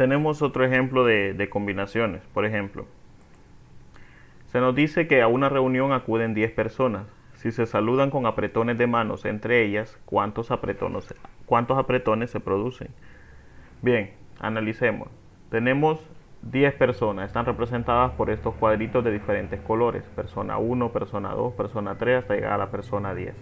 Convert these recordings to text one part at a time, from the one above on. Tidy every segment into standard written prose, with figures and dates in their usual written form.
tenemos otro ejemplo de combinaciones. Por ejemplo, se nos dice que a una reunión acuden 10 personas. Si se saludan con apretones de manos entre ellas, ¿cuántos apretones se producen? Bien, analicemos. Tenemos 10 personas, están representadas por estos cuadritos de diferentes colores. Persona 1, persona 2, persona 3, hasta llegar a la persona 10.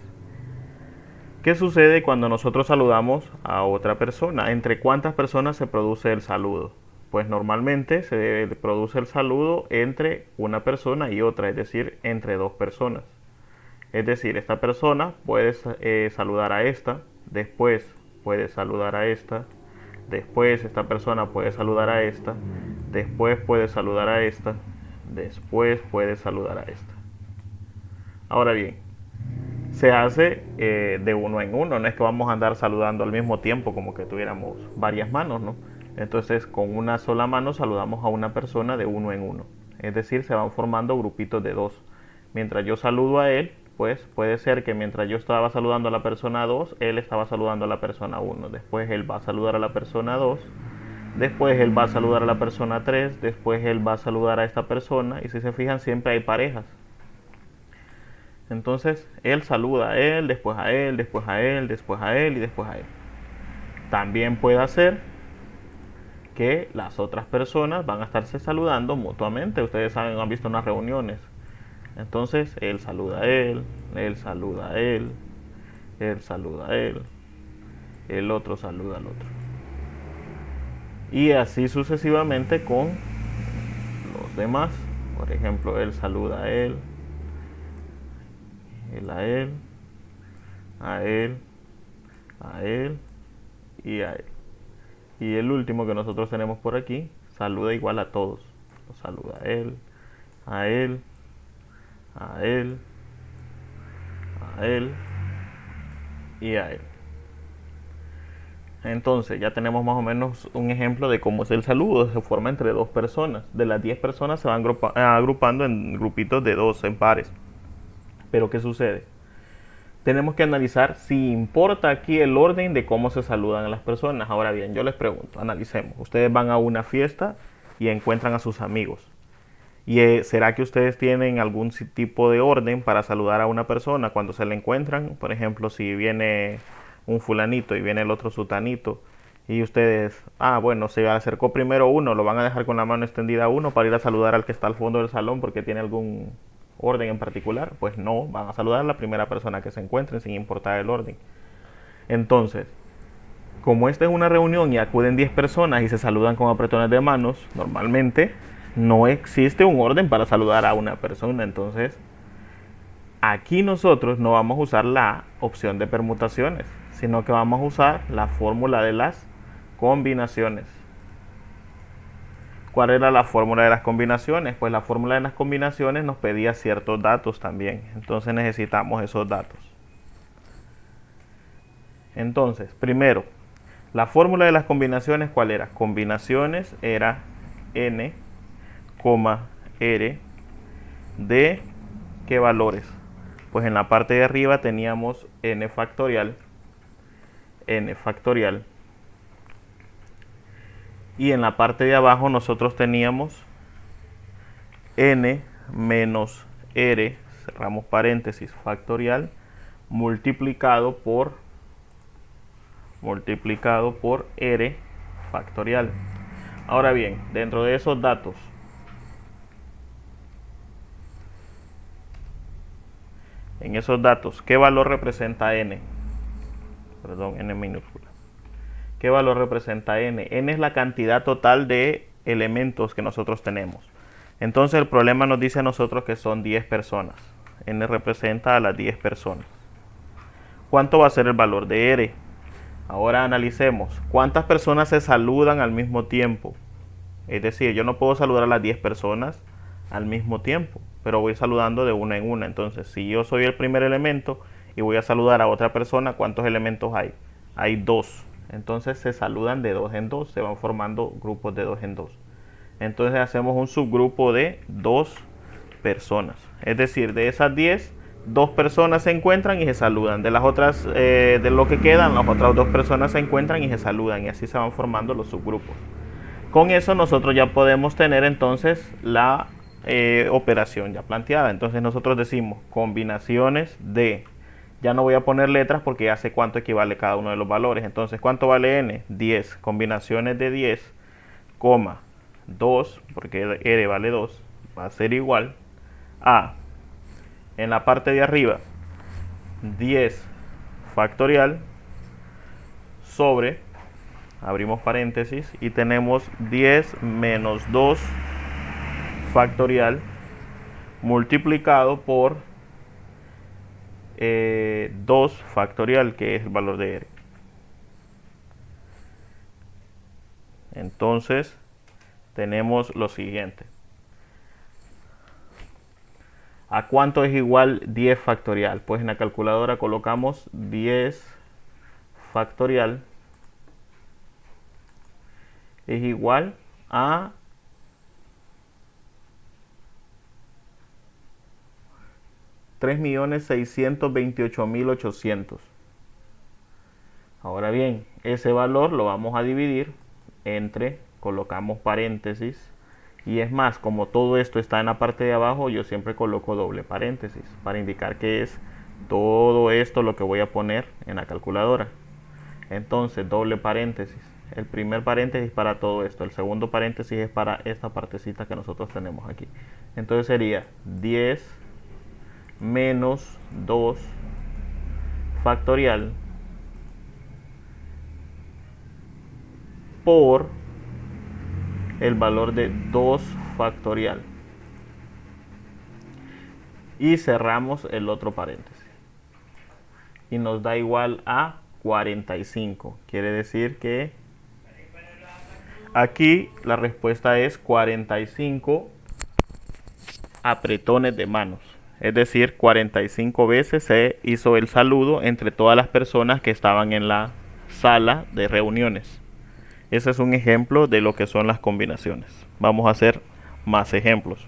¿Qué sucede cuando nosotros saludamos a otra persona? ¿Entre cuántas personas se produce el saludo? Pues normalmente se produce el saludo entre una persona y otra, es decir, entre dos personas. Es decir, esta persona puede saludar a esta, después puede saludar a esta, después esta persona puede saludar a esta, después puede saludar a esta, después puede saludar a esta. Ahora bien, se hace de uno en uno, no es que vamos a andar saludando al mismo tiempo como que tuviéramos varias manos, ¿no? Entonces con una sola mano saludamos a una persona de uno en uno, es decir, se van formando grupitos de dos. Mientras yo saludo a él, pues puede ser que mientras yo estaba saludando a la persona 2, él estaba saludando a la persona 1, después él va a saludar a la persona 2, después él va a saludar a la persona 3, después él va a saludar a esta persona, y si se fijan siempre hay parejas. Entonces él saluda a él, después a él, después a él, después a él y después a él. También puede hacer que las otras personas van a estarse saludando mutuamente. Ustedes saben, han visto unas reuniones. Entonces él saluda a él, él saluda a él, él saluda a él, el otro saluda al otro. Y así sucesivamente con los demás. Por ejemplo, él saluda a él, él a él, a él, a él y a él. Y el último que nosotros tenemos por aquí saluda igual a todos. Lo saluda a él, a él, a él, a él y a él. Entonces ya tenemos más o menos un ejemplo de cómo es el saludo. Se forma entre dos personas. De las 10 personas se van agrupando en grupitos de dos, en pares. Pero ¿qué sucede? Tenemos que analizar si importa aquí el orden de cómo se saludan a las personas. Ahora bien, yo les pregunto, analicemos. Ustedes van a una fiesta y encuentran a sus amigos. ¿Y será que ustedes tienen algún tipo de orden para saludar a una persona cuando se la encuentran? Por ejemplo, si viene un fulanito y viene el otro sutanito y ustedes, bueno, se acercó primero uno, lo van a dejar con la mano extendida a uno para ir a saludar al que está al fondo del salón porque tiene algún orden en particular. Pues no, van a saludar a la primera persona que se encuentren sin importar el orden. Entonces, como esta es una reunión y acuden 10 personas y se saludan con apretones de manos, normalmente no existe un orden para saludar a una persona. Entonces aquí nosotros no vamos a usar la opción de permutaciones, sino que vamos a usar la fórmula de las combinaciones. ¿Cuál era la fórmula de las combinaciones? Pues la fórmula de las combinaciones nos pedía ciertos datos también. Entonces necesitamos esos datos. Entonces, primero, la fórmula de las combinaciones, ¿cuál era? Combinaciones era n, r de ¿qué valores? Pues en la parte de arriba teníamos n factorial, y en la parte de abajo nosotros teníamos n menos r, cerramos paréntesis, factorial, multiplicado por r factorial. Ahora bien, dentro de esos datos, en esos datos, ¿qué valor representa n? Perdón, n minúscula. ¿Qué valor representa n? N es la cantidad total de elementos que nosotros tenemos. Entonces el problema nos dice a nosotros que son 10 personas. N representa a las 10 personas. ¿Cuánto va a ser el valor de r? Ahora analicemos. ¿Cuántas personas se saludan al mismo tiempo? Es decir, yo no puedo saludar a las 10 personas al mismo tiempo, pero voy saludando de una en una. Entonces, si yo soy el primer elemento y voy a saludar a otra persona, ¿cuántos elementos hay? Hay 2. Entonces se saludan de 2 en 2, se van formando grupos de 2 en 2. Entonces hacemos un subgrupo de 2 personas. Es decir, de esas 10, 2 personas se encuentran y se saludan. De las otras, de lo que quedan, las otras 2 personas se encuentran y se saludan. Y así se van formando los subgrupos. Con eso nosotros ya podemos tener entonces la operación ya planteada. Entonces nosotros decimos combinaciones de, ya no voy a poner letras porque ya sé cuánto equivale cada uno de los valores. Entonces, ¿cuánto vale n? 10. Combinaciones de 10, coma, 2, porque r vale 2, va a ser igual a, en la parte de arriba, 10 factorial sobre, abrimos paréntesis, y tenemos 10 menos 2 factorial multiplicado por 2 factorial, que es el valor de r. Entonces tenemos lo siguiente. ¿A cuánto es igual 10 factorial? Pues en la calculadora colocamos 10 factorial es igual a 3.628.800. Ahora bien, ese valor lo vamos a dividir entre, colocamos paréntesis, y es más, como todo esto está en la parte de abajo, yo siempre coloco doble paréntesis para indicar que es todo esto lo que voy a poner en la calculadora. Entonces, doble paréntesis. El primer paréntesis para todo esto, el segundo paréntesis es para esta partecita que nosotros tenemos aquí. Entonces sería 10 menos 2 factorial por el valor de 2 factorial. Y cerramos el otro paréntesis. Y nos da igual a 45. Quiere decir que aquí la respuesta es 45 apretones de manos. Es decir, 45 veces se hizo el saludo entre todas las personas que estaban en la sala de reuniones. Ese es un ejemplo de lo que son las combinaciones. Vamos a hacer más ejemplos.